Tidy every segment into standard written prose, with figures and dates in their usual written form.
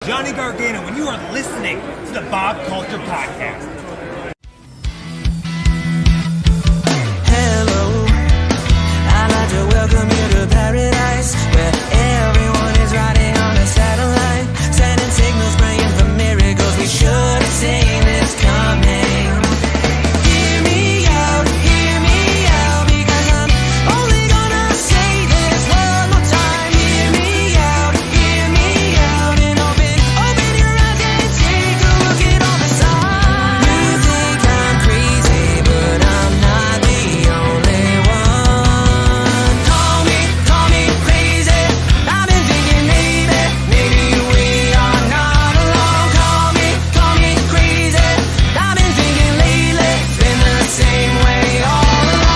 Johnny Gargano, and you are listening to the Bob Culture Podcast. Hello, I'd like to welcome you to paradise, where everyone is riding on a satellite, sending signals, praying for miracles. We should have seen this coming. Hear me out, because I'm only gonna say this one more time. Hear me out, and open your eyes and take a look at all the signs. You think I'm crazy, but I'm not the only one. Call me crazy. I've been thinking maybe we are not alone. Call me crazy. I've been thinking lately it's been the same way all along.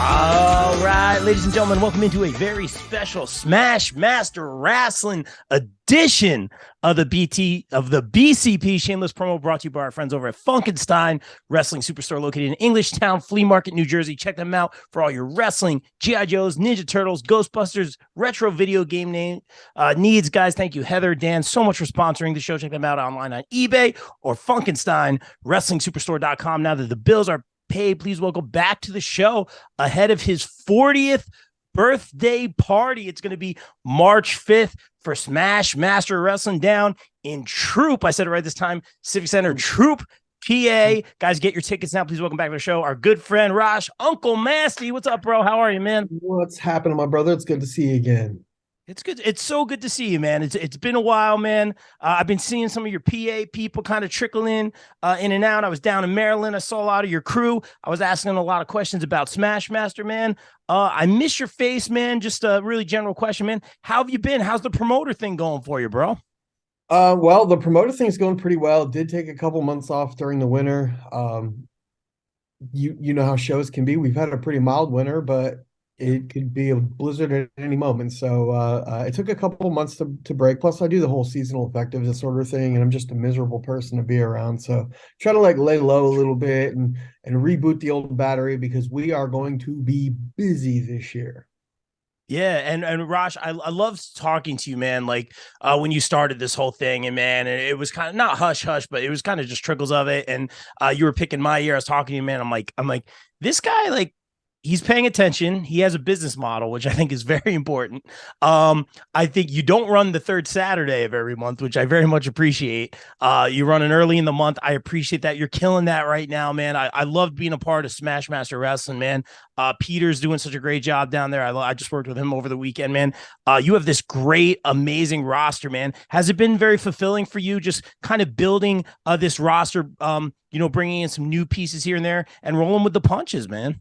All right, ladies and gentlemen, welcome into a very special Smash Master Wrestling edition of the BCP Shameless Promo, brought to you by our friends over at Funkenstein Wrestling Superstore, located in Englishtown, Flea Market, New Jersey. Check them out for all your wrestling, G.I. Joes, Ninja Turtles, Ghostbusters, retro video game needs. Guys, thank you, Heather, Dan, so much for sponsoring the show. Check them out online on eBay or Funkenstein Wrestling Superstore.com. Now that the bills are paid, please welcome back to the show ahead of his 40th birthday party. It's going to be March 5th for Smash Master Wrestling down in Throope. I said it right this time. Civic Center, Throope, PA. Guys, get your tickets now. Please welcome back to the show our good friend Rosh, Uncle Masty. What's up, bro? How are you, man? What's happening, my brother? It's good to see you again. It's good. It's so good to see you, man. It's been a while, man. I've been seeing some of your PA people kind of trickle in and out. I was down in Maryland. I saw a lot of your crew. I was asking a lot of questions about Smash Master, man. I miss your face, man. Just a really general question, man. How have you been? How's the promoter thing going for you, bro? Well, the promoter thing's going pretty well. Did take a couple months off during the winter. You know how shows can be. We've had a pretty mild winter, but it could be a blizzard at any moment. So it took a couple months to break. Plus, I do the whole seasonal effective disorder thing, and I'm just a miserable person to be around. So try to lay low a little bit and reboot the old battery, because we are going to be busy this year. Yeah, and Rosh, I loved talking to you, man. Like when you started this whole thing, and man, it was kind of not hush hush, but it was kind of just trickles of it. And you were picking my ear. I was talking to you, man. I'm like, this guy, like, he's paying attention. He has a business model, which I think is very important. I think you don't run the third Saturday of every month, which I very much appreciate. You run it early in the month. I appreciate that. You're killing that right now, man. I loved being a part of Smash Master Wrestling, man. Peter's doing such a great job down there. I just worked with him over the weekend, man. You have this great, amazing roster, man. Has it been very fulfilling for you, just kind of building this roster, bringing in some new pieces here and there and rolling with the punches, man?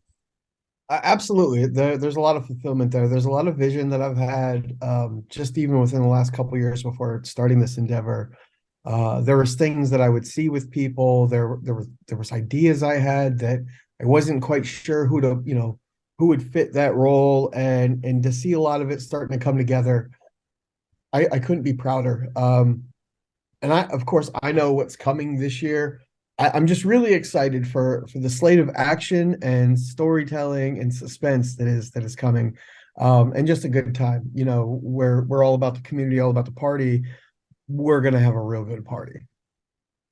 Absolutely. There's a lot of fulfillment there. There's a lot of vision that I've had, just even within the last couple of years before starting this endeavor. There was things that I would see with people. There was ideas I had that I wasn't quite sure who would fit that role, and to see a lot of it starting to come together, I couldn't be prouder. And of course, I know what's coming this year. I'm just really excited for the slate of action and storytelling and suspense that is coming, and just a good time. We're all about the community, all about the party. We're gonna have a real good party.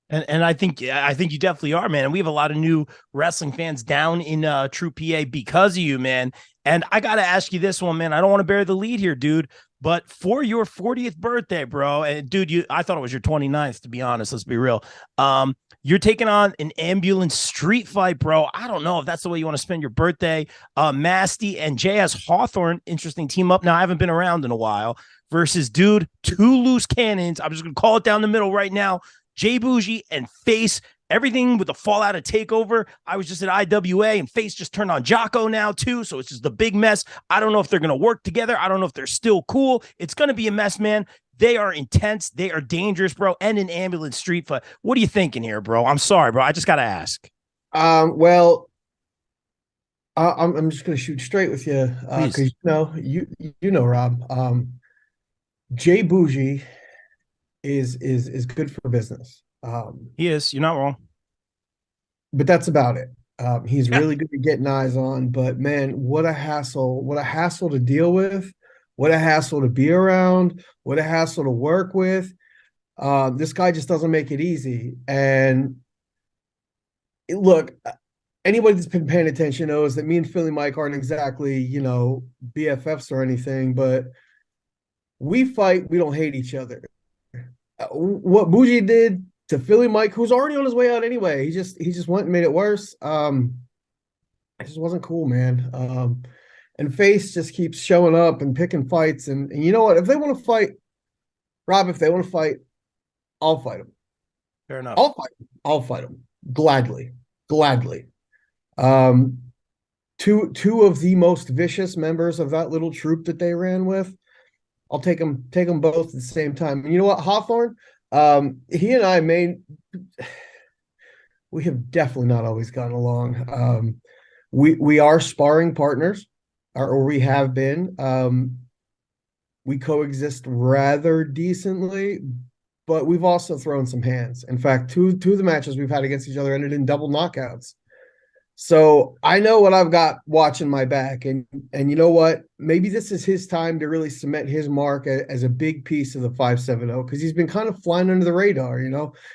And I think you definitely are, man. And we have a lot of new wrestling fans down in Throope, PA, because of you, man. And I gotta ask you this one, man. I don't want to bear the lead here, dude. But for your 40th birthday, bro, and dude, I thought it was your 29th, to be honest. Let's be real. You're taking on an ambulance street fight, bro. I don't know if that's the way you want to spend your birthday. Masty and JS Hawthorne, interesting team up. Now, I haven't been around in a while. Versus, dude, two loose cannons. I'm just going to call it down the middle right now. Jay Bougie and Face. Everything with the fallout of TakeOver. I was just at IWA, and Face just turned on Jocko now, too. So it's just a big mess. I don't know if they're going to work together. I don't know if they're still cool. It's going to be a mess, man. They are intense. They are dangerous, bro. And an ambulance street fight. What are you thinking here, bro? I'm sorry, bro. I just got to ask. Well, I'm just going to shoot straight with you. Because, you know, Rob, Jay Bougie is good for business. He is. You're not wrong. But that's about it. He's Yeah. really good at getting eyes on, but man, what a hassle to deal with, what a hassle to be around, what a hassle to work with. This guy just doesn't make it easy. And look, anybody that's been paying attention knows that me and Philly Mike aren't exactly, BFFs or anything, but we fight, we don't hate each other. What Bougie did to Philly Mike, who's already on his way out anyway, he just went and made it worse. It just wasn't cool, man. And Face just keeps showing up and picking fights. And you know what? If they want to fight, Rob, if they want to fight, I'll fight them. Fair enough. I'll fight them gladly. Two of the most vicious members of that little troop that they ran with, I'll take them both at the same time. And you know what, Hawthorne, he and I we have definitely not always gotten along. We are sparring partners, or we have been. We coexist rather decently, but we've also thrown some hands. In fact, two of the matches we've had against each other ended in double knockouts. So I know what I've got watching my back, and you know what? Maybe this is his time to really cement his mark as a big piece of the 570, because he's been kind of flying under the radar.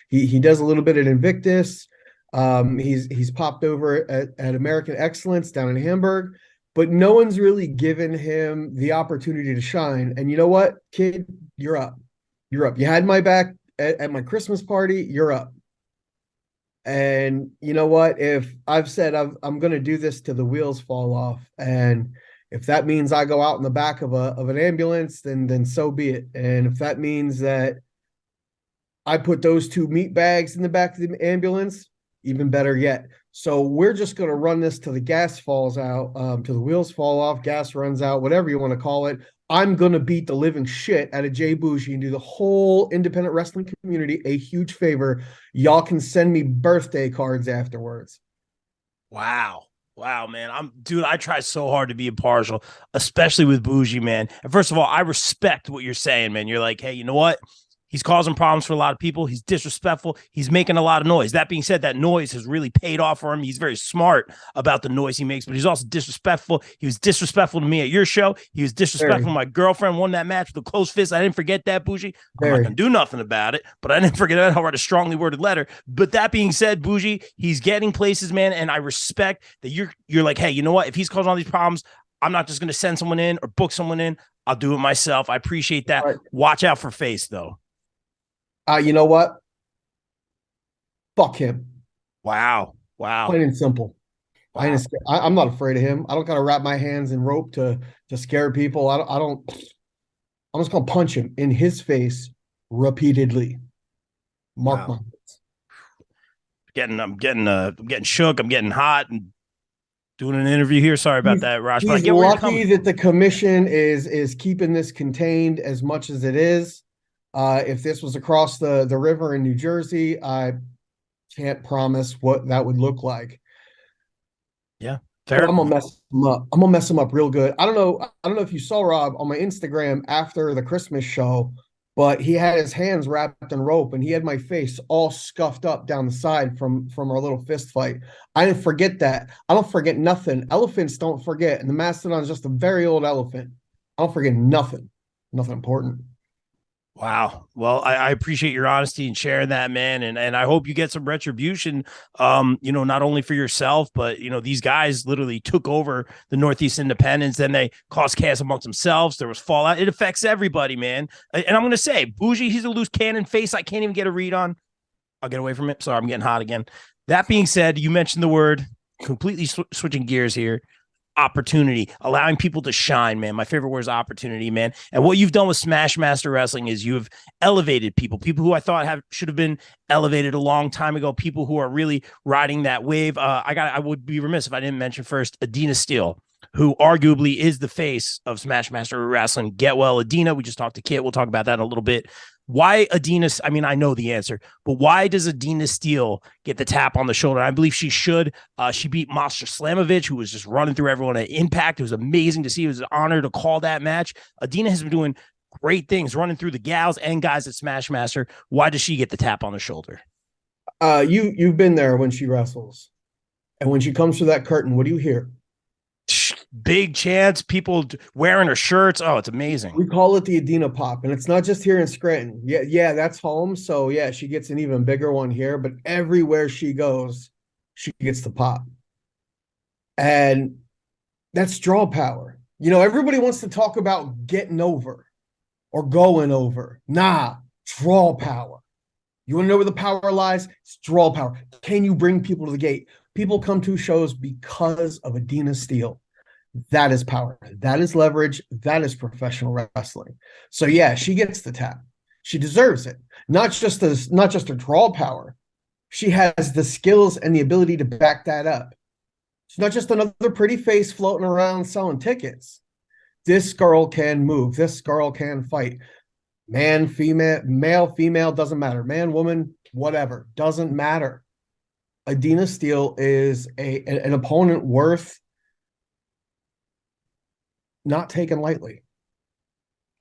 He does a little bit at Invictus. He's popped over at American Excellence down in Hamburg, but no one's really given him the opportunity to shine. And you know what, kid, you're up. You had my back at my Christmas party. You're up. And you know what? If I've said I'm going to do this till the wheels fall off, and if that means I go out in the back of an ambulance, then so be it. And if that means that I put those two meat bags in the back of the ambulance, even better yet. So we're just going to run this till the gas falls out, till the wheels fall off, gas runs out, whatever you want to call it. I'm going to beat the living shit out of Jay Bougie and do the whole independent wrestling community a huge favor. Y'all can send me birthday cards afterwards. Wow, man. I try so hard to be impartial, especially with Bougie, man. And first of all, I respect what you're saying, man. You're like, hey, you know what? He's causing problems for a lot of people. He's disrespectful. He's making a lot of noise. That being said, that noise has really paid off for him. He's very smart about the noise he makes, but he's also disrespectful. He was disrespectful to me at your show. He was disrespectful to my girlfriend, won that match with a closed fist. I didn't forget that, Bougie. I'm not going to do nothing about it, but I didn't forget that. I'll write a strongly worded letter. But that being said, Bougie, he's getting places, man, and I respect that you're like, hey, you know what? If he's causing all these problems, I'm not just going to send someone in or book someone in. I'll do it myself. I appreciate that. Right. Watch out for Face, though. You know what? Fuck him. Wow. Plain and simple. Wow. I'm not afraid of him. I don't got to wrap my hands in rope to scare people. I don't. I'm just gonna punch him in his face repeatedly. Mark my words. I'm getting shook. I'm getting hot and doing an interview here. Sorry about that, Raj. But I get lucky that the commission is keeping this contained as much as it is. If this was across the river in New Jersey, I can't promise what that would look like. Yeah, fair. I'm gonna mess him up real good. I don't know if you saw Rob on my Instagram after the Christmas show, but he had his hands wrapped in rope and he had my face all scuffed up down the side from our little fist fight. I didn't forget that. I don't forget nothing. Elephants don't forget, and the mastodon is just a very old elephant. I don't forget nothing important. Wow. Well, I appreciate your honesty and sharing that, man. And I hope you get some retribution, not only for yourself, but, these guys literally took over the Northeast Independents. Then they caused chaos amongst themselves. There was fallout. It affects everybody, man. And I'm going to say, Bougie, he's a loose cannon face. I can't even get a read on. I'll get away from it. Sorry, I'm getting hot again. That being said, you mentioned the word, completely switching gears here. Opportunity, allowing people to shine, man. My favorite word is opportunity, man. And what you've done with Smash Master Wrestling is you have elevated people who I thought should have been elevated a long time ago, people who are really riding that wave. I would be remiss if I didn't mention first Adina Steele, who arguably is the face of Smash Master Wrestling. Get well, Adina. We just talked to Kit. We'll talk about that in a little bit. Why Adina? I mean, I know the answer, but why does Adina Steele get the tap on the shoulder? I believe she should. She beat Monster Slamovich, who was just running through everyone at Impact. It was amazing to see. It was an honor to call that match. Adina has been doing great things running through the gals and guys at Smash Master. Why does she get the tap on the shoulder? You've been there when she wrestles, and when she comes through that curtain, what do you hear? Big chants, people wearing her shirts. Oh, it's amazing. We call it the Adina pop, and it's not just here in Scranton. Yeah, that's home. So yeah, she gets an even bigger one here, but everywhere she goes, she gets the pop. And that's draw power. You know, everybody wants to talk about getting over or going over. Nah, draw power. You want to know where the power lies? It's draw power. Can you bring people to the gate? People come to shows because of Adina Steele. That is power. That is leverage. That is professional wrestling. So yeah, she gets the tap. She deserves it. Not just her draw power. She has the skills and the ability to back that up. She's not just another pretty face floating around selling tickets. This girl can move. This girl can fight. Man, female, male, female, doesn't matter. Man, woman, whatever, doesn't matter. Adina Steele is an opponent worth not taken lightly.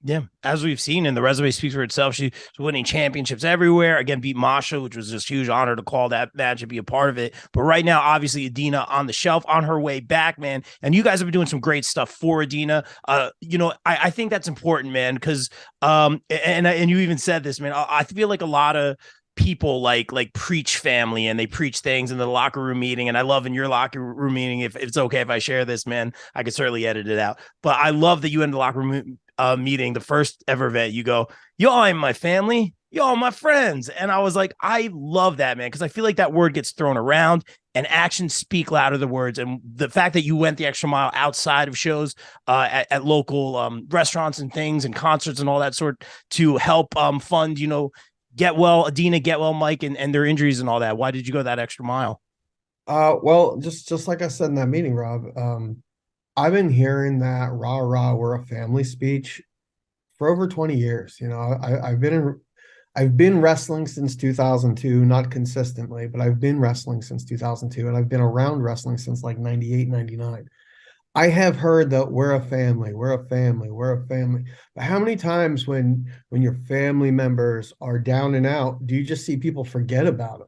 Yeah, as we've seen, and the resume speaks for itself. She's winning championships everywhere. Again, beat Masha, which was just huge honor to call that match and be a part of it. But right now, obviously, Adina on the shelf, on her way back, man. And you guys have been doing some great stuff for Adina. I think that's important, man, because and you even said this, man. I feel like a lot of people like preach family and they preach things in the locker room meeting. And I love in your locker room meeting, if it's okay if I share this, man, I could certainly edit it out. But I love that you in the locker room meeting, the first ever event, you go, y'all ain't my family, y'all my friends. And I was like, I love that, man, because I feel like that word gets thrown around and actions speak louder than words. And the fact that you went the extra mile outside of shows at local restaurants and things and concerts and all that sort to help fund, Adina, Get Well, Mike, and their injuries and all that. Why did you go that extra mile? Well, just like I said in that meeting, Rob, I've been hearing that rah, we're a family speech for over 20 years. You know, I've been wrestling since 2002, not consistently, but I've been wrestling since 2002, and I've been around wrestling since like 98, 99. I have heard that we're a family, we're a family, we're a family. But how many times when your family members are down and out, do you just see people forget about them?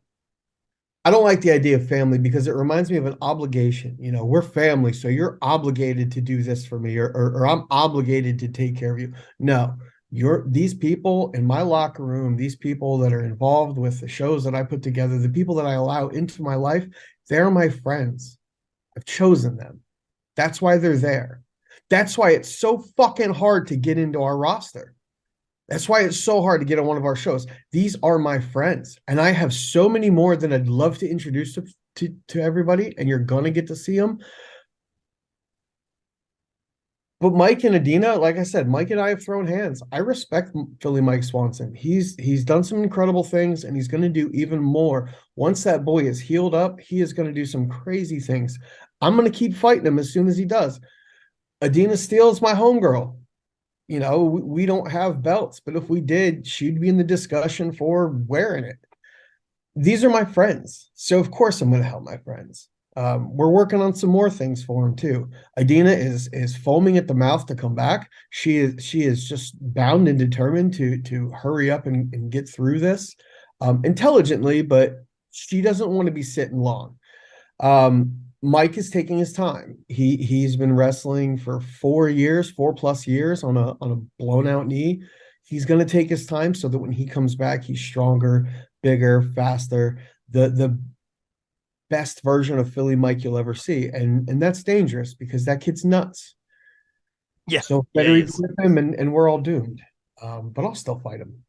I don't like the idea of family because it reminds me of an obligation. You know, we're family, so you're obligated to do this for me, or I'm obligated to take care of you. No, these people in my locker room, these people that are involved with the shows that I put together, the people that I allow into my life, they're my friends. I've chosen them. That's why they're there. That's why it's so fucking hard to get into our roster. That's why it's so hard to get on one of our shows. These are my friends. And I have so many more that I'd love to introduce to everybody, and you're going to get to see them. But Mike and Adina, like I said, Mike and I have thrown hands. I respect Philly Mike Swanson. He's done some incredible things, and he's going to do even more. Once that boy is healed up, he is going to do some crazy things. I'm going to keep fighting him as soon as he does. Adina Steele's my homegirl. You know, we don't have belts, but if we did, she'd be in the discussion for wearing it. These are my friends. So, of course, I'm going to help my friends. We're working on some more things for him, too. Adina is foaming at the mouth to come back. She is just bound and determined to hurry up and get through this intelligently, but she doesn't want to be sitting long. Mike is taking his time. He's been wrestling for 4+ years on a blown out knee. He's going to take his time so that when he comes back, he's stronger, bigger, faster, the best version of Philly Mike you'll ever see. And that's dangerous because that kid's nuts. Yeah. So better equip him and we're all doomed. But I'll still fight him.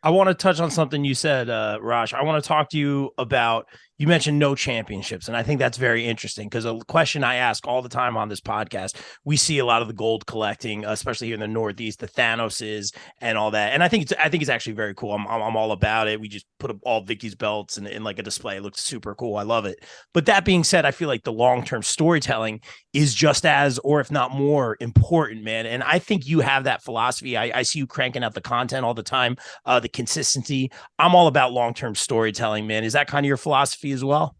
I want to touch on something you said, Raj. I want to talk to you about, you mentioned no championships, and I think that's very interesting because a question I ask all the time on this podcast, we see a lot of the gold collecting, especially here in the Northeast, the Thanoses and all that. And I think it's actually very cool. I'm all about it. We just put up all Vicky's belts in like a display. It looks super cool. I love it. But that being said, I feel like the long-term storytelling is just as, or if not more important, man. And I think you have that philosophy. I see you cranking out the content all the time, the consistency. I'm all about long-term storytelling, man. Is that kind of your philosophy as well?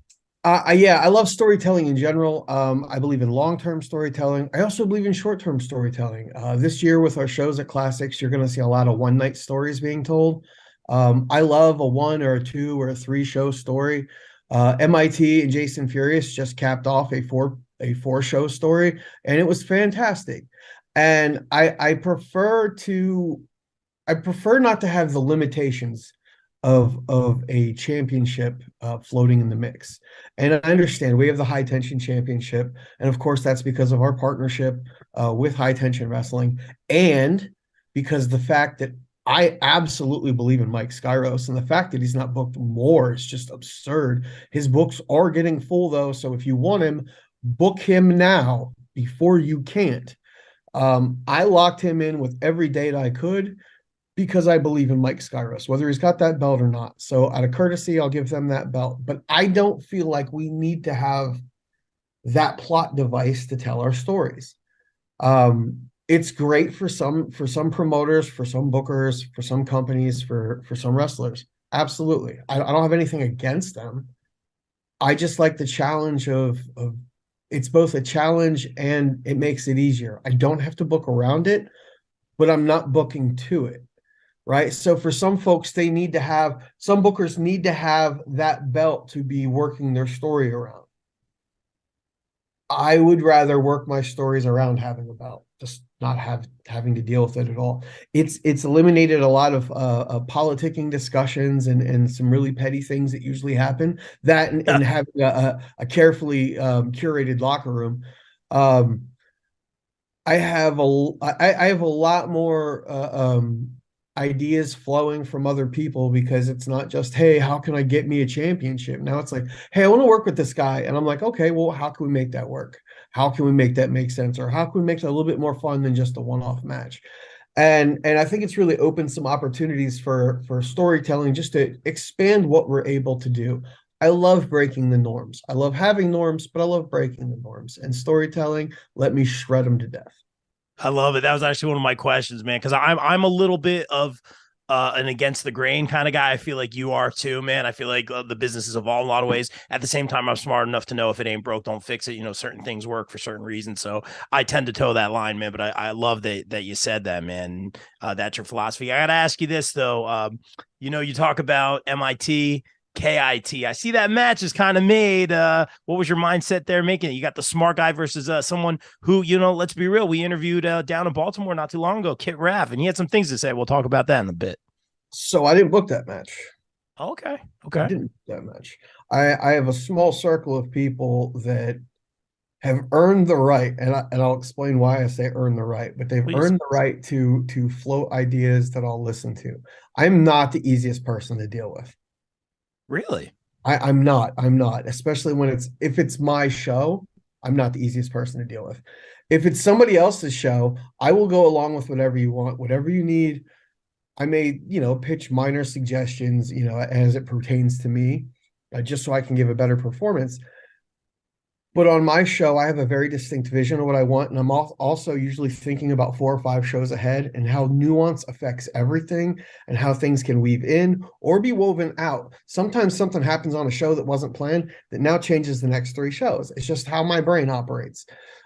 Yeah, I love storytelling in general. I believe in long-term storytelling. I also believe in short-term storytelling. This year with our shows at Classics, you're going to see a lot of one-night stories being told. I love a 1 or a 2 or a 3 show story. MIT and Jason Furious just capped off a four show story, and it was fantastic. And I prefer not to have the limitations of a championship floating in the mix. And I understand we have the high tension championship, and of course that's because of our partnership with High Tension Wrestling, and because the fact that I absolutely believe in Mike Skyros, and the fact that he's not booked more is just absurd. His books are getting full though, so if you want him, book him now before you can't. I locked him in with every date I could because I believe in Mike Skyros, whether he's got that belt or not. So out of courtesy, I'll give them that belt. But I don't feel like we need to have that plot device to tell our stories. It's great for some promoters, for some bookers, for some companies, for some wrestlers. Absolutely. I don't have anything against them. I just like the challenge of it's both a challenge and it makes it easier. I don't have to book around it, but I'm not booking to it. Right. So for some folks, some bookers need to have that belt to be working their story around. I would rather work my stories around having a belt, just not having to deal with it at all. It's eliminated a lot of politicking discussions and some really petty things that usually happen. That and having a carefully curated locker room. I have a lot more ideas flowing from other people, because it's not just, hey, how can I get me a championship? Now it's like, hey, I want to work with this guy. And I'm like, okay, well, how can we make that work? How can we make that make sense? Or how can we make it a little bit more fun than just a one-off match? And I think it's really opened some opportunities for storytelling, just to expand what we're able to do. I love breaking the norms. I love having norms, but I love breaking the norms. And storytelling, let me shred them to death. I love it. That was actually one of my questions, man, because I'm a little bit of an against the grain kind of guy. I feel like you are too, man. I feel like the business has evolved in a lot of ways. At the same time, I'm smart enough to know if it ain't broke, don't fix it. You know, certain things work for certain reasons. So I tend to toe that line, man. But I love that you said that, man. That's your philosophy. I got to ask you this, though. You talk about MIT. KIT. I see that match is kind of made. What was your mindset there making it? You got the smart guy versus someone who, let's be real. We interviewed down in Baltimore not too long ago, Kit Raff, and he had some things to say. We'll talk about that in a bit. So I didn't book that match. Okay. I didn't book that match. I have a small circle of people that have earned the right, and I'll explain why I say earn the right, but they've earned the right to float ideas that I'll listen to. I'm not the easiest person to deal with. Really? I'm not, especially if it's my show, I'm not the easiest person to deal with. If it's somebody else's show, I will go along with whatever you want, whatever you need. I may, pitch minor suggestions, as it pertains to me, just so I can give a better performance. But on my show, I have a very distinct vision of what I want. And I'm also usually thinking about 4 or 5 shows ahead, and how nuance affects everything, and how things can weave in or be woven out. Sometimes something happens on a show that wasn't planned that now changes the next 3 shows. It's just how my brain operates.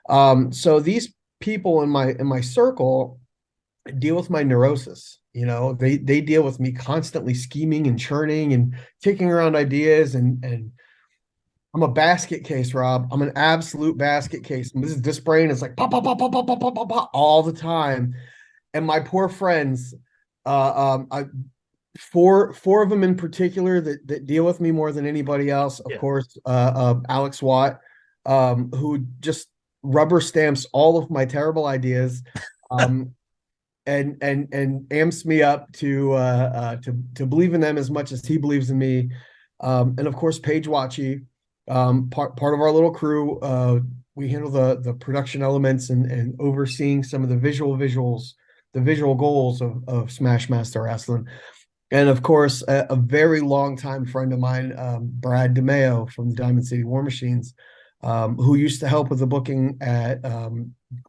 So these people in my circle deal with my neurosis. They deal with me constantly scheming and churning and kicking around ideas, and I'm a basket case, Rob. I'm an absolute basket case. This brain is like pop, pop, pop, pop, pop, pop, pop, pop, all the time. And my poor friends, 4 of them in particular that deal with me more than anybody else. Of course, Alex Watt, who just rubber stamps all of my terrible ideas, and amps me up to believe in them as much as he believes in me. And of course, Paige Watchie. Part of our little crew, we handle the production elements and overseeing some of the visual goals of Smash Master Wrestling. And of course, a very long time friend of mine, Brad DeMeo from the Diamond City War Machines, who used to help with the booking at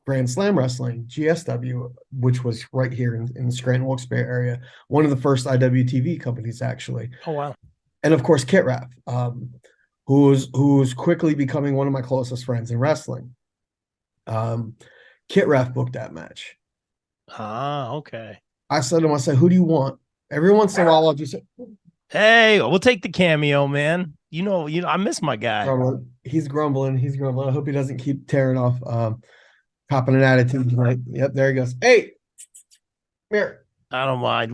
Grand Slam Wrestling, GSW, which was right here in the Scranton Wilkes-Barre area, one of the first IWTV companies, actually. Oh, wow. And of course, Kit Raff, who's quickly becoming one of my closest friends in wrestling. Kit Ref booked that match. Ah, okay. I said to him, I said, who do you want? Every once in a while, I'll just say, Hey, we'll take the cameo, man. I miss my guy. He's grumbling. He's grumbling. I hope he doesn't keep tearing off, copping an attitude tonight. Yep, there he goes. Hey, come here. I don't mind.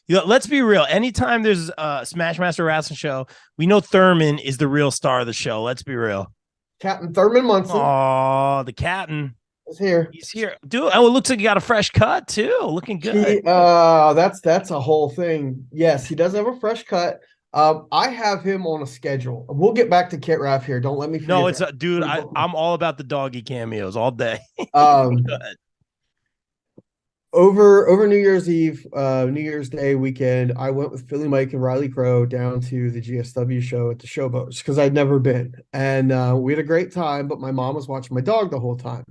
Let's be real. Anytime there's a Smash Master Wrestling show, we know Thurman is the real star of the show. Let's be real. Captain Thurman Munson. Oh, the captain is here. He's here, dude. Oh, it looks like he got a fresh cut too. Looking good. That's a whole thing. Yes, he does have a fresh cut. I have him on a schedule. We'll get back to Kit Raff here. Don't let me forget. No, it's dude. I'm all about the doggy cameos all day. Over New Year's Eve, New Year's Day weekend, I went with Philly Mike and Riley Crow down to the GSW show at the Showboats because I'd never been. And we had a great time, but my mom was watching my dog the whole time.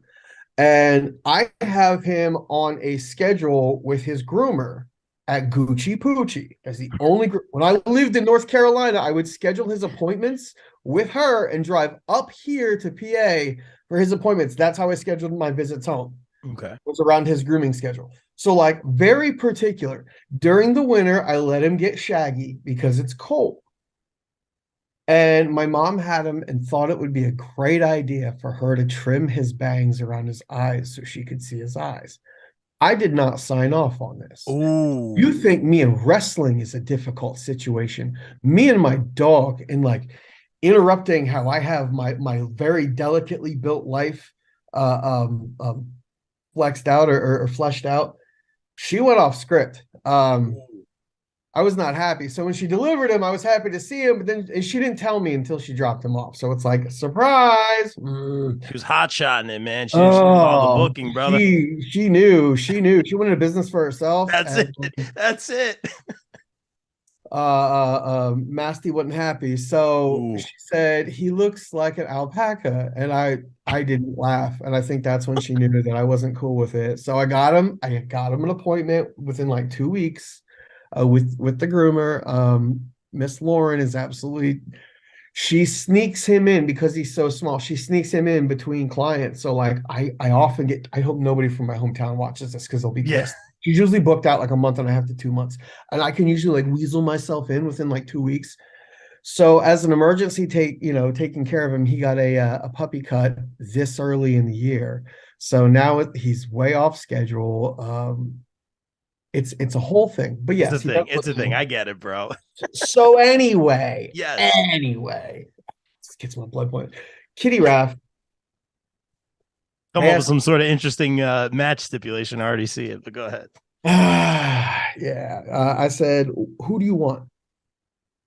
And I have him on a schedule with his groomer at Gucci Poochie as the only when I lived in North Carolina, I would schedule his appointments with her and drive up here to PA for his appointments. That's how I scheduled my visits home. Okay. Was around his grooming schedule. So like very particular. During the winter, I let him get shaggy because it's cold. And my mom had him and thought it would be a great idea for her to trim his bangs around his eyes so she could see his eyes. I did not sign off on this. Ooh. You think me and wrestling is a difficult situation. Me and my dog and like interrupting how I have my very delicately built life flexed out or fleshed out. She went off script. I was not happy. So when she delivered him, I was happy to see him, but then she didn't tell me until she dropped him off. So it's like a surprise. She was hot-shotting it, man. She didn't follow the booking, brother. She knew. She went into business for herself. That's it. Masty wasn't happy. So she said, he looks like an alpaca. And I didn't laugh. And I think that's when she knew that I wasn't cool with it. So I got him an appointment within like 2 weeks with the groomer. Miss Lauren is absolutely, she sneaks him in because he's so small. She sneaks him in between clients. So like I often get, I hope nobody from my hometown watches this because they'll be pissed. She's usually booked out like a month and a half to 2 months. And I can usually like weasel myself in within like 2 weeks. So as an emergency taking care of him, he got a puppy cut this early in the year. So now he's way off schedule. It's a whole thing. But yes, it's a thing. I get it, bro. So anyway, this gets my blood boiling. Kitty Raff. Come up with some sort of interesting match stipulation. I already see it, but go ahead. I said, who do you want?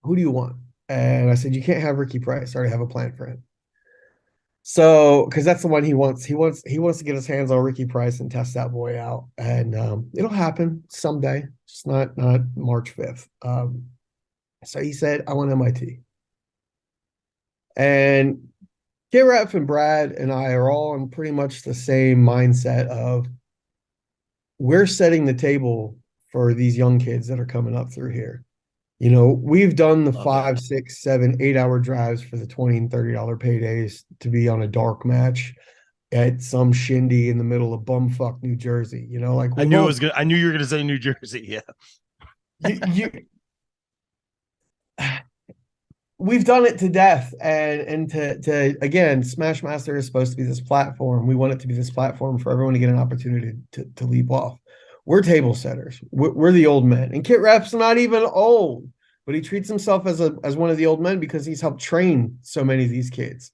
Who do you want? And I said, you can't have Ricky Price. I already have a plan for him. So, because that's the one he wants. He wants to get his hands on Ricky Price and test that boy out. And it'll happen someday. Just not March 5th. So he said, I want MIT. And K-Ref and Brad and I are all in pretty much the same mindset of we're setting the table for these young kids that are coming up through here. You know, we've done the 5, 6, 7, 8 hour drives for the $20 and $30 paydays to be on a dark match at some shindy in the middle of bumfuck New Jersey. You know, like I knew you were gonna say New Jersey. Yeah. We've done it to death, and to again, Smash Master is supposed to be this platform. We want it to be this platform for everyone to get an opportunity to leap off. We're table setters. We're the old men, and Kit Raff's not even old, but he treats himself as one of the old men because he's helped train so many of these kids.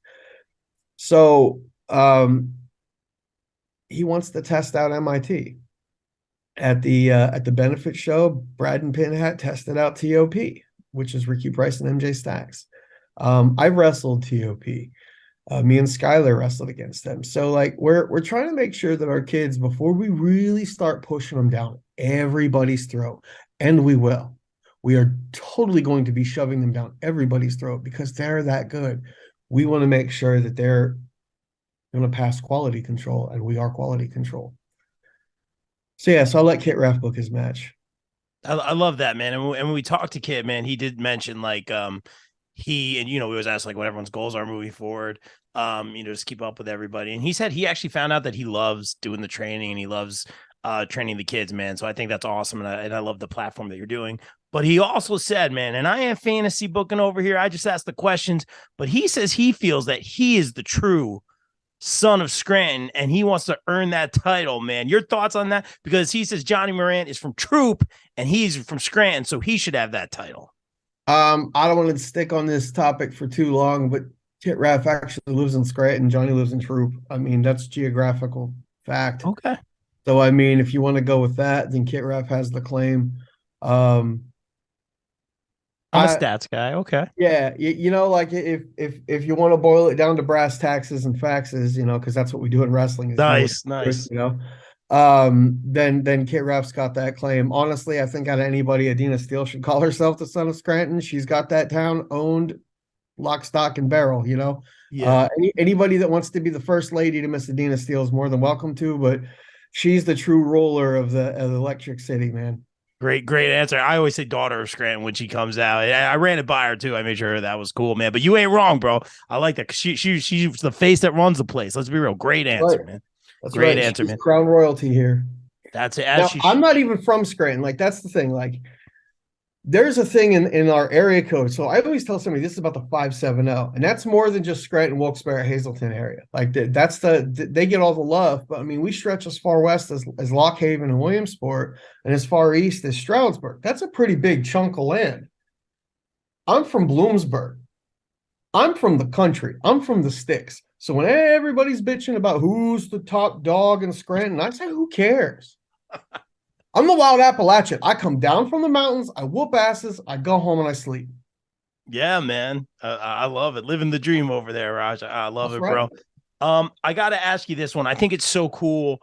So he wants to test out MIT at the benefit show. Brad and Pinhat tested out TOP, which is Ricky Price and MJ Stacks. I wrestled TOP. Me and Skylar wrestled against them. So like we're trying to make sure that our kids, before we really start pushing them down everybody's throat, and we will, we are totally going to be shoving them down everybody's throat because they're that good. We want to make sure that they're going to pass quality control, and we are quality control. So yeah, so I'll let Kit Raff book his match. I love that, man. And when we talked to Kit, man, he did mention like he, and we always ask like what everyone's goals are moving forward, just keep up with everybody. And he said he actually found out that he loves doing the training and he loves training the kids, man. So I think that's awesome. And I love the platform that you're doing. But he also said, man, and I am fantasy booking over here. I just asked the questions, but he says he feels that he is the true son of Scranton and he wants to earn that title, man. Your thoughts on that? Because he says Johnny Moran is from Throope and he's from Scranton, so he should have that title. I don't want to stick on this topic for too long, but Kit Raff actually lives in Scranton. Johnny lives in Throope. I mean, that's geographical fact. Okay. So, I mean, if you want to go with that, then Kit Raff has the claim. I'm a stats guy. Okay. Yeah. Like if you want to boil it down to brass taxes and faxes, because that's what we do in wrestling. Nice. Then Kit Raff's got that claim. Honestly, I think out of anybody, Adina Steele should call herself the son of Scranton. She's got that town owned lock, stock, and barrel, Yeah. Anybody that wants to be the first lady to Miss Adina Steele is more than welcome to, but she's the true ruler of the Electric City, man. Great answer. I always say daughter of Scranton when she comes out. I ran it by her too. I made sure that was cool, man. But you ain't wrong, bro. I like that. She's the face that runs the place. Let's be real. Great answer, man. That's great right. answer, She's man. Crown royalty here. That's it. Now, I'm not even from Scranton. Like, that's the thing. Like, there's a thing in our area code. So I always tell somebody this is about the 570, and that's more than just Scranton, Wilkes-Barre, Hazleton area. Like that's they get all the love, but I mean, we stretch as far west as Lock Haven and Williamsport, and as far east as Stroudsburg. That's a pretty big chunk of land. I'm from Bloomsburg. I'm from the country. I'm from the sticks. So when everybody's bitching about who's the top dog in Scranton, I say, who cares? I'm the wild Appalachian. I come down from the mountains, I whoop asses, I go home and I sleep. Yeah, man. I love it. Living the dream over there, Raj. I love it, bro. I got to ask you this one. I think it's so cool.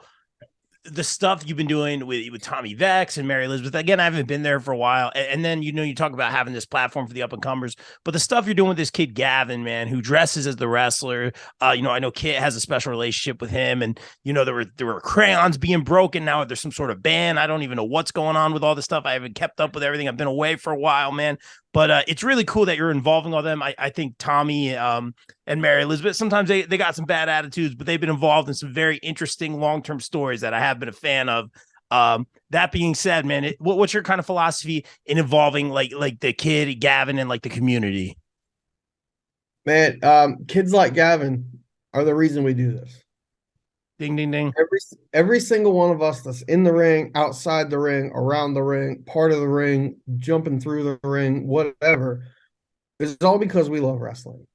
The stuff you've been doing with Tommy Vex and Mary Elizabeth. Again, I haven't been there for a while. And then, you talk about having this platform for the up and comers, but the stuff you're doing with this kid, Gavin, man, who dresses as the wrestler. I know Kit has a special relationship with him, and, there were crayons being broken. Now there's some sort of ban. I don't even know what's going on with all this stuff. I haven't kept up with everything. I've been away for a while, man. But it's really cool that you're involving all them. I think Tommy and Mary Elizabeth, sometimes they got some bad attitudes, but they've been involved in some very interesting long-term stories that I have been a fan of. That being said, man, what's your kind of philosophy in involving like the kid, Gavin, and like the community? Man, kids like Gavin are the reason we do this. Ding, ding, ding. Every single one of us that's in the ring, outside the ring, around the ring, part of the ring, jumping through the ring, whatever, it's all because we love wrestling.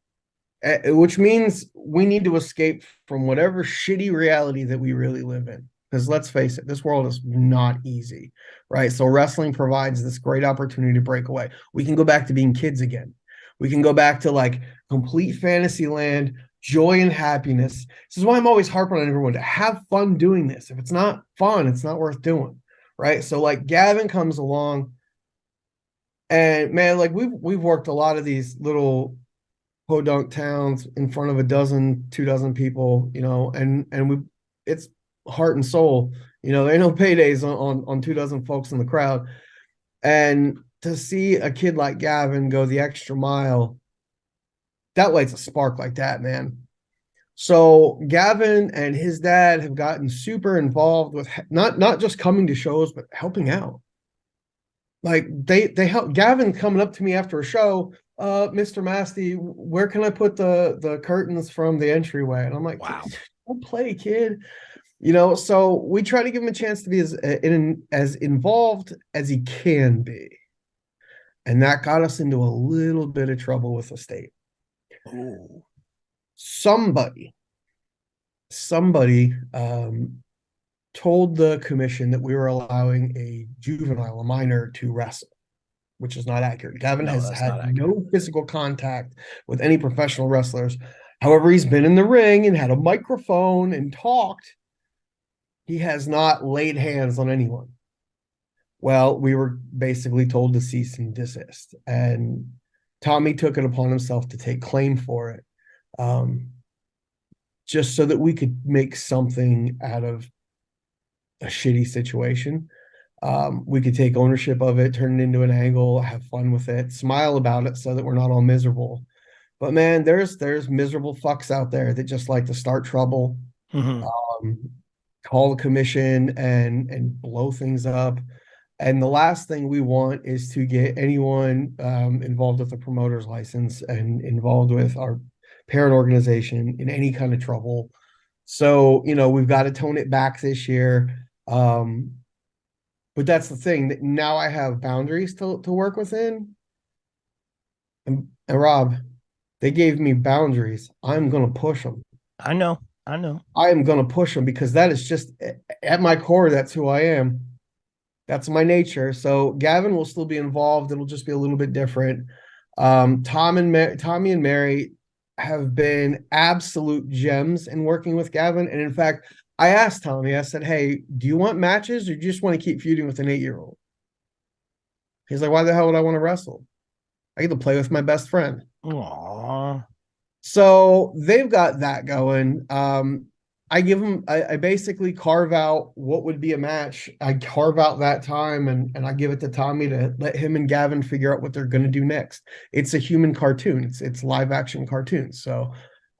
Which means we need to escape from whatever shitty reality that we really live in. Because let's face it, this world is not easy, right? So wrestling provides this great opportunity to break away. We can go back to being kids again. We can go back to like complete fantasy land, joy and happiness. This is why I'm always harping on everyone to have fun doing this. If it's not fun, it's not worth doing, right? So like Gavin comes along, and man, like we've worked a lot of these little podunk towns in front of 2 dozen people, and it's heart and soul. There ain't no paydays on 2 dozen folks in the crowd, and to see a kid like Gavin go the extra mile, that lights a spark like that, man. So Gavin and his dad have gotten super involved with not just coming to shows, but helping out. Like they help. Gavin coming up to me after a show, Mr. Masty, where can I put the curtains from the entryway? And I'm like, wow, don't play, kid. So we try to give him a chance to be as involved as he can be. And that got us into a little bit of trouble with the state. Ooh. Somebody told the commission that we were allowing a minor to wrestle, which is not accurate. Gavin has had no physical contact with any professional wrestlers. However, he's been in the ring and had a microphone and talked. He has not laid hands on anyone. Well, we were basically told to cease and desist. And Tommy took it upon himself to take claim for it, just so that we could make something out of a shitty situation. We could take ownership of it, turn it into an angle, have fun with it, smile about it so that we're not all miserable. But man, there's miserable fucks out there that just like to start trouble, call the commission and blow things up. And the last thing we want is to get anyone involved with the promoter's license and involved with our parent organization in any kind of trouble. So, we've got to tone it back this year. But that's the thing, that now I have boundaries to work within. And Rob, they gave me boundaries. I'm going to push them. I know. I am going to push them because that is just at my core. That's who I am. That's my nature. So Gavin will still be involved. It'll just be a little bit different. Tommy and Mary have been absolute gems in working with Gavin. And in fact, I asked Tommy, I said, hey, do you want matches or do you just want to keep feuding with an 8-year-old? He's like, why the hell would I want to wrestle? I get to play with my best friend. Aww. So they've got that going. I basically carve out what would be a match. I carve out that time and I give it to Tommy to let him and Gavin figure out what they're going to do next. It's a human cartoon. It's live action cartoons. So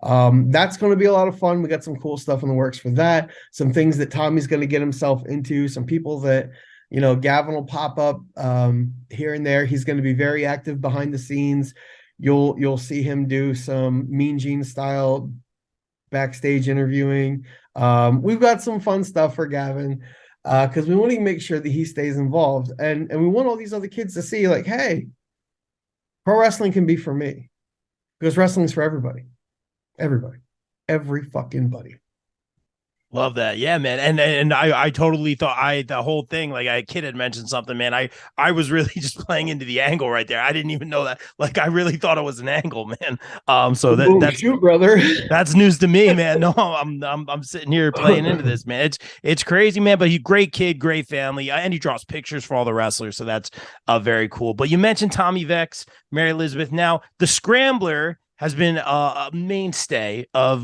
that's going to be a lot of fun. We got some cool stuff in the works for that. Some things that Tommy's going to get himself into, some people that, Gavin will pop up here and there. He's going to be very active behind the scenes. You'll see him do some Mean Gene style backstage interviewing. We've got some fun stuff for Gavin because we want to make sure that he stays involved. And we want all these other kids to see like, hey, pro wrestling can be for me because wrestling's for everybody. Everybody. Every fucking buddy. Love that. Yeah, man. And I totally thought the whole thing, like a kid had mentioned something, man. I was really just playing into the angle right there. I didn't even know that. Like, I really thought it was an angle, man. So that's shoot, brother. That's news to me, man. No, I'm sitting here playing into this, man. It's crazy, man. But he's a great kid, great family. And he draws pictures for all the wrestlers. So that's very cool. But you mentioned Tommy Vex, Mary Elizabeth. Now, the Scrambler has been a mainstay of,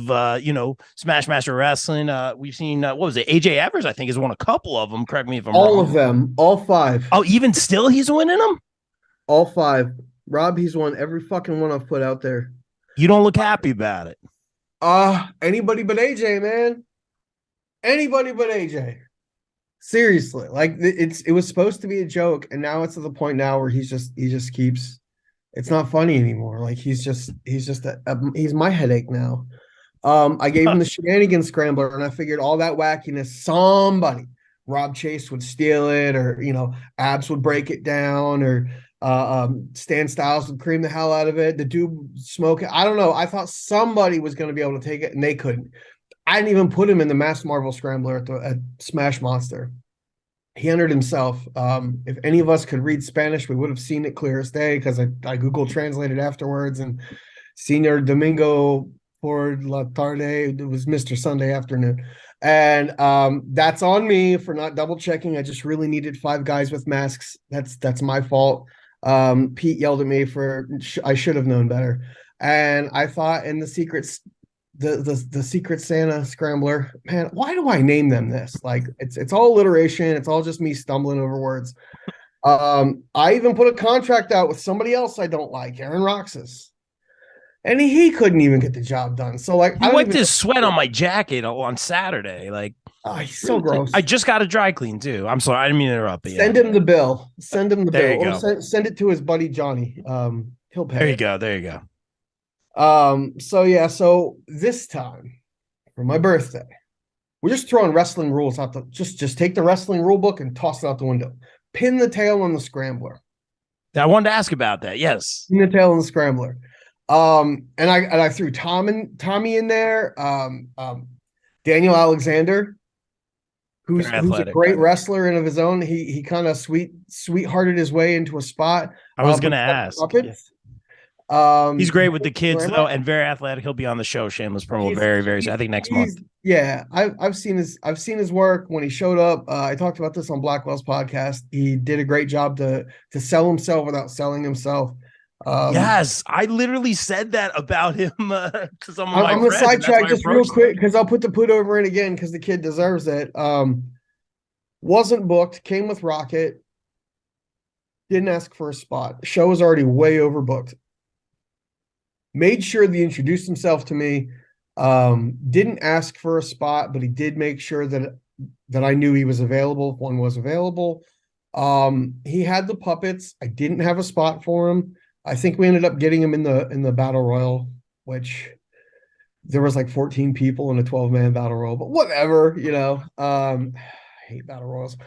Smash Master Wrestling. We've seen, what was it? AJ Evers, I think, has won a couple of them. Correct me if I'm wrong. All of them. All 5. Oh, even still he's winning them? All 5. Rob, he's won every fucking one I've put out there. You don't look happy about it. Anybody but AJ, man. Anybody but AJ. Seriously. Like, it was supposed to be a joke, and now it's to the point now where he just keeps... It's not funny anymore. Like he's my headache now. I gave him the shenanigans scrambler, and I figured all that wackiness, somebody, Rob Chase would steal it, or Abs would break it down, or Stan Styles would cream the hell out of it. The dude would smoke it. I don't know. I thought somebody was going to be able to take it, and they couldn't. I didn't even put him in the Mass Marvel scrambler at Smash Monster. He entered himself. If any of us could read Spanish, we would have seen it clear as day because I Google translated afterwards. And Señor Domingo por la tarde, it was Mr. Sunday afternoon. And that's on me for not double checking. I just really needed 5 guys with masks. That's my fault. Pete yelled at me for I should have known better. And I thought in the secrets. The Secret Santa Scrambler, man, why do I name them this? Like it's all alliteration. It's all just me stumbling over words. I even put a contract out with somebody else I don't like, Aaron Roxas, and he couldn't even get the job done. So like, I wiped his sweat on my jacket on Saturday. Like, he's so gross. I just got a dry clean too. I'm sorry, I didn't mean to interrupt. But send him the bill. Send him the there bill. You go. Or send it to his buddy Johnny. He'll pay. There you go. There you go. So this time for my birthday, we're just throwing wrestling rules out just take the wrestling rule book and toss it out the window. Pin the tail on the scrambler. I wanted to ask about that. Yes. Pin the tail on the scrambler. And I threw Tommy in there. Daniel Alexander, who's a great wrestler and of his own. He kind of sweethearted his way into a spot. I was going to ask. He's great with the kids though, and very athletic. He'll be on the show. Shameless promo. Very, very soon. I think next month. Yeah, I've seen his work when he showed up. I talked about this on Blackwell's podcast. He did a great job to sell himself without selling himself. Yes, I literally said that about him to some of my friends. I'm gonna sidetrack just real quick because I'll put the put over in again because the kid deserves it. Wasn't booked, came with Rocket, didn't ask for a spot. Show was already way overbooked. Made sure that he introduced himself to me. Didn't ask for a spot, but he did make sure that I knew he was available if one was available. He had the puppets. I didn't have a spot for him. I think we ended up getting him in the battle royal, which there was like 14 people in a 12-man battle royal, but whatever, I hate battle royals.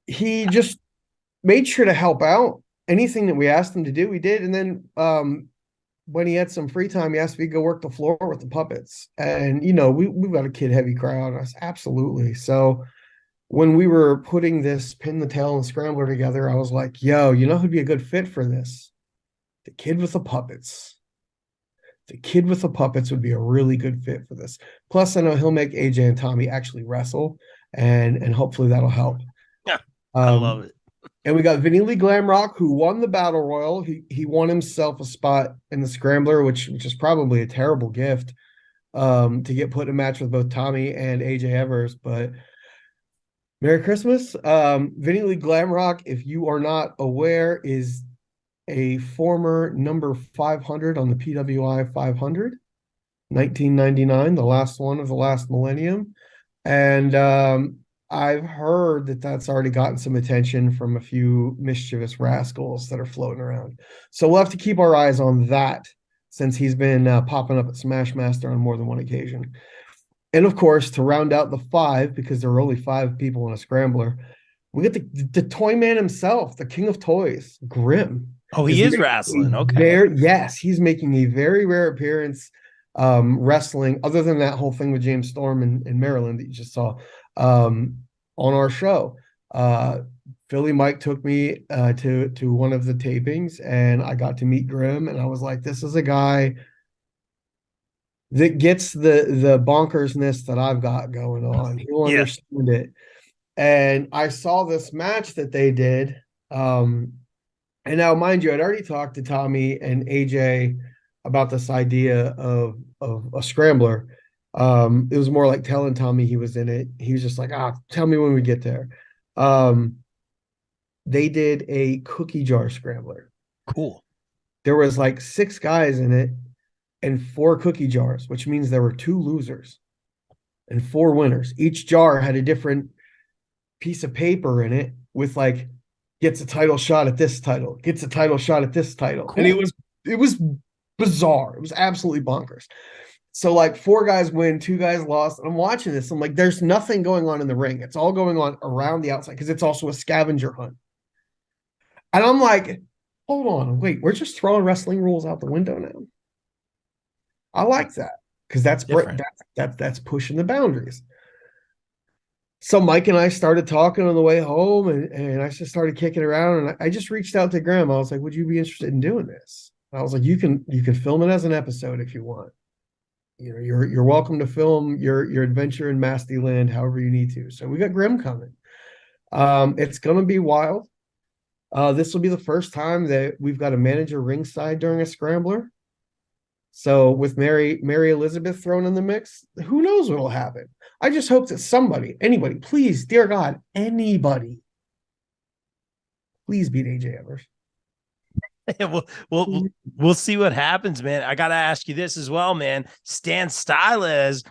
He just made sure to help out. Anything that we asked him to do, he did. And then when he had some free time, he asked me to go work the floor with the puppets. And, we've got a kid-heavy crowd. I said, absolutely. So when we were putting this Pin the Tail and Scrambler together, I was like, yo, who'd be a good fit for this? The kid with the puppets. The kid with the puppets would be a really good fit for this. Plus, I know he'll make AJ and Tommy actually wrestle, and hopefully that'll help. Yeah, I love it. And we got Vinny Lee Glamrock, who won the Battle Royal. He won himself a spot in the Scrambler, which is probably a terrible gift to get put in a match with both Tommy and AJ Evers. But Merry Christmas. Vinny Lee Glamrock, if you are not aware, is a former number 500 on the PWI 500, 1999, the last one of the last millennium. And I've heard that that's already gotten some attention from a few mischievous rascals that are floating around. So we'll have to keep our eyes on that since he's been popping up at Smashmaster on more than one occasion. And of course, to round out the 5, because there are only 5 people in a Scrambler, we get the toy man himself, the king of toys, Grim. Oh, he is wrestling. Okay. Yes, he's making a very rare appearance wrestling, other than that whole thing with James Storm in Maryland that you just saw on our show. Philly Mike took me to one of the tapings, and I got to meet Grim, and I was like, this is a guy that gets the bonkersness that I've got going on. He'll understand it. And I saw this match that they did. And now, mind you, I'd already talked to Tommy and AJ about this idea of a Scrambler. It was more like telling Tommy he was in it. He was just like, tell me when we get there. They did a cookie jar Scrambler. Cool. There was like 6 guys in it and 4 cookie jars, which means there were 2 losers and 4 winners. Each jar had a different piece of paper in it with like, gets a title shot at this title, gets a title shot at this title. Cool. And it was bizarre. It was absolutely bonkers. So like 4 guys win, 2 guys lost. And I'm watching this. I'm like, there's nothing going on in the ring. It's all going on around the outside because it's also a scavenger hunt. And I'm like, hold on, wait, we're just throwing wrestling rules out the window now. I like that because that's pushing the boundaries. So Mike and I started talking on the way home, and I just started kicking around, and I just reached out to Graham. I was like, would you be interested in doing this? And I was like, you can film it as an episode if you want. You're welcome to film your adventure in Masty Land however you need to. So we got Grim coming. It's gonna be wild. This will be the first time that we've got a manager ringside during a Scrambler. So with Mary Elizabeth thrown in the mix, who knows what'll happen? I just hope that anybody, please, dear God, anybody, please beat AJ Evers. We'll see what happens, man. I gotta ask you this as well, man. Stan Styles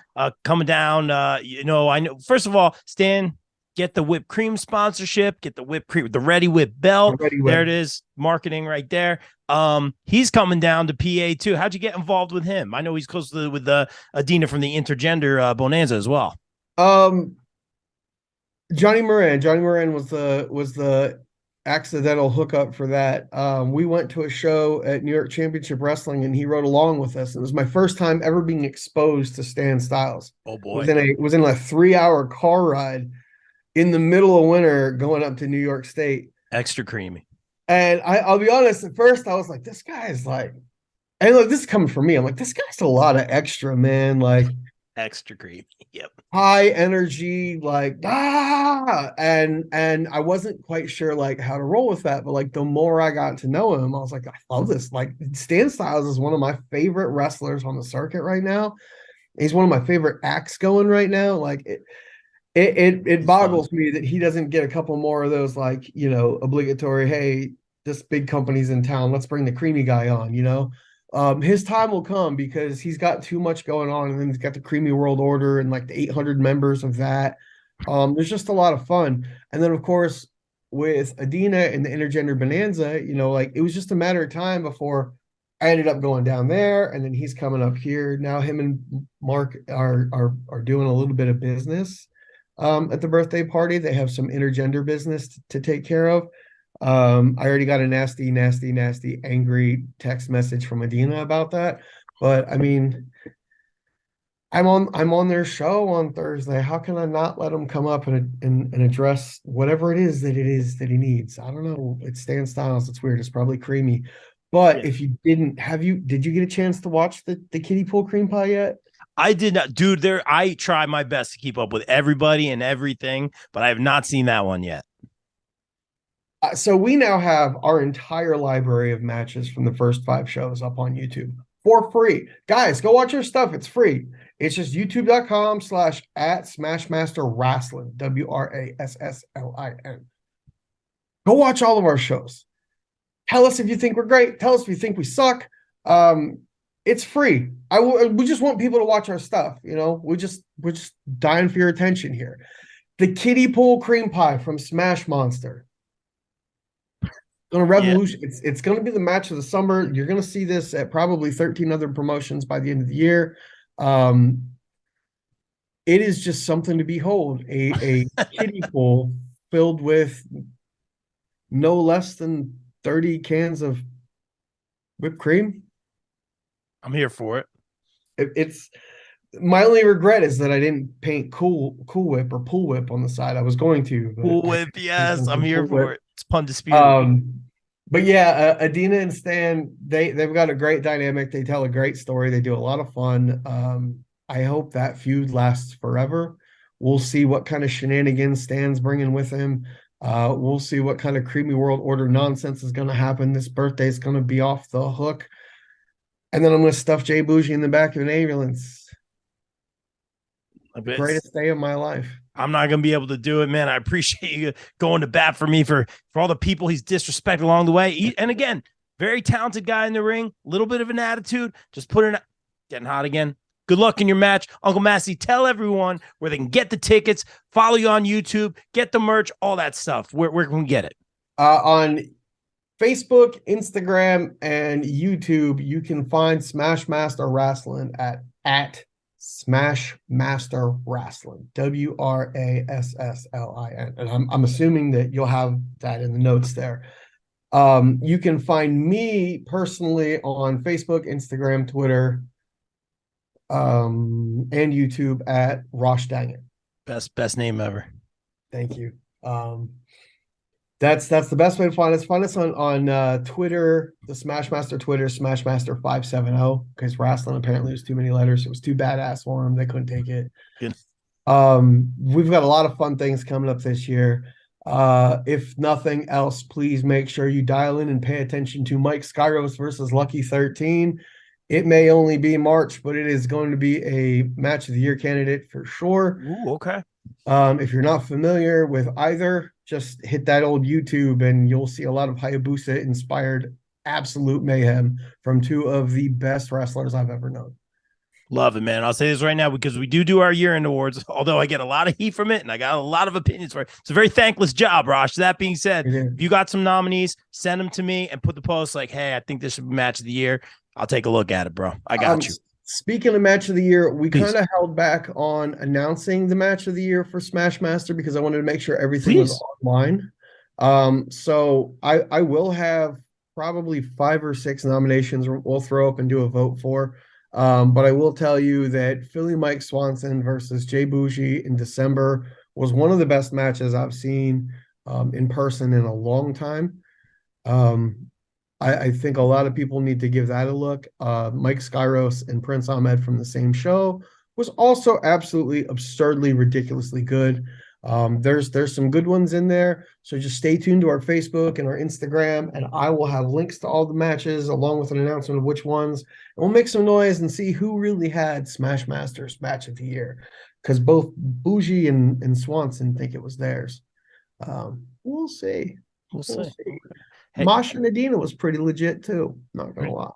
coming down. I know. First of all, Stan, get the whipped cream sponsorship. Get the whipped cream, the Ready Whip belt. There it is, marketing right there. He's coming down to PA too. How'd you get involved with him? I know he's close with Adina from the Intergender Bonanza as well. Johnny Moran was the accidental hookup for that. We went to a show at New York Championship Wrestling, and he rode along with us. It was my first time ever being exposed to Stan Styles. Oh boy! It was in a 3-hour car ride in the middle of winter going up to New York State. Extra creamy. And I'll be honest, at first I was like, this guy is like, and look, this is coming from me. I'm like, this guy's a lot of extra, man. Like extra creamy. Yep. High energy, like, and I wasn't quite sure like how to roll with that. But like the more I got to know him, I was like, I love this. Like Stan Styles is one of my favorite wrestlers on the circuit right now. He's one of my favorite acts going right now. Like It boggles me that he doesn't get a couple more of those, like, obligatory, hey, this big company's in town, let's bring the creamy guy on. His time will come because he's got too much going on, and then he's got the Creamy World Order and like the 800 members of that. There's just a lot of fun. And then, of course, with Adina and the Intergender Bonanza, like, it was just a matter of time before I ended up going down there, and then he's coming up here. Now him and Mark are doing a little bit of business at the birthday party. They have some intergender business to take care of. I already got a nasty, angry text message from Adina about that. But I mean, I'm on their show on Thursday. How can I not let him come up and address whatever it is that he needs? I don't know. It's Stan Styles. It's weird. It's probably creamy. But if you didn't, did you get a chance to watch the kiddie pool cream pie yet? I did not, dude. I try my best to keep up with everybody and everything, but I have not seen that one yet. So we now have our entire library of matches from the first 5 shows up on YouTube for free. Guys, go watch our stuff. It's free. It's just youtube.com/@SmashMaster Wrasslin, WRASSLIN. Go watch all of our shows. Tell us if you think we're great. Tell us if you think we suck. It's free. We just want people to watch our stuff. We're just dying for your attention here. The kiddie pool cream pie from Smash Monster. Going to revolution. Yeah. It's going to be the match of the summer. You're going to see this at probably 13 other promotions by the end of the year. It is just something to behold. A kiddie pool filled with no less than 30 cans of whipped cream. I'm here for it. It's my only regret is that I didn't paint Cool Whip or Pool Whip on the side. I was going to. Cool Whip, yes, I'm here for it. It's pun disputed. But yeah, Adina and Stan, they've got a great dynamic. They tell a great story. They do a lot of fun. I hope that feud lasts forever. We'll see what kind of shenanigans Stan's bringing with him. We'll see what kind of Creamy World Order nonsense is going to happen. This birthday is going to be off the hook. And then I'm going to stuff Jay Bougie in the back of an ambulance. The greatest day of my life. I'm not going to be able to do it, man. I appreciate you going to bat for me for all the people he's disrespected along the way. And again, very talented guy in the ring, a little bit of an attitude, just getting hot again. Good luck in your match. Uncle Masty, tell everyone where they can get the tickets, follow you on YouTube, get the merch, all that stuff. Where can we get it? On Facebook, Instagram, and YouTube, you can find Smash Master Wrasslin at Smash Master Wrasslin, WRASSLIN. And I'm assuming that you'll have that in the notes there. You can find me personally on Facebook, Instagram, Twitter, and YouTube at Rosh Dang It. Best name ever. Thank you. That's the best way to find us. Find us on Twitter, the Smashmaster Twitter, Smashmaster570, because Wrasslin apparently was too many letters. It was too badass for them. They couldn't take it. Good. We've got a lot of fun things coming up this year. If nothing else, please make sure you dial in and pay attention to Mike Skyros versus Lucky 13. It may only be March, but it is going to be a match of the year candidate for sure. Ooh, okay. If you're not familiar with either, just hit that old YouTube and you'll see a lot of Hayabusa inspired absolute mayhem from 2 of the best wrestlers I've ever known. Love it, man. I'll say this right now because we do our year-end awards, although I get a lot of heat from it and I got a lot of opinions for it. It's a very thankless job, Rosh. That being said, if you got some nominees, send them to me and put the post like, hey, I think this should be match of the year. I'll take a look at it, bro. I got you. Speaking of match of the year, we kind of held back on announcing the match of the year for Smash Master because I wanted to make sure everything was online. So I will have probably 5 or 6 nominations we'll throw up and do a vote for. But I will tell you that Philly Mike Swanson versus Jay Bougie in December was one of the best matches I've seen in person in a long time. I think a lot of people need to give that a look. Mike Skyros and Prince Ahmed from the same show was also absolutely absurdly, ridiculously good. There's some good ones in there. So just stay tuned to our Facebook and our Instagram, and I will have links to all the matches along with an announcement of which ones. And we'll make some noise and see who really had Smash Masters match of the year. because both Bougie and Swanson think it was theirs. We'll see. We'll see. Hey, Masha Nadina was pretty legit too. Not gonna lie.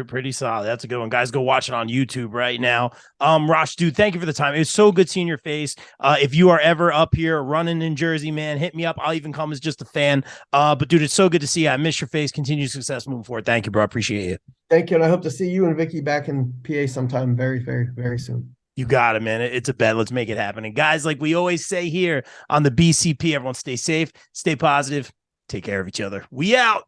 Pretty solid. That's a good one. Guys, go watch it on YouTube right now. Rosh, dude, thank you for the time. It was so good seeing your face. If you are ever up here running in Jersey, man, hit me up. I'll even come as just a fan. But dude, it's so good to see you. I miss your face. Continued success moving forward. Thank you, bro. I appreciate it. Thank you. And I hope to see you and Vicky back in PA sometime very, very, very soon. You got it, man. It's a bet. Let's make it happen. And guys, like we always say here on the BCP, everyone stay safe, stay positive, take care of each other. We out.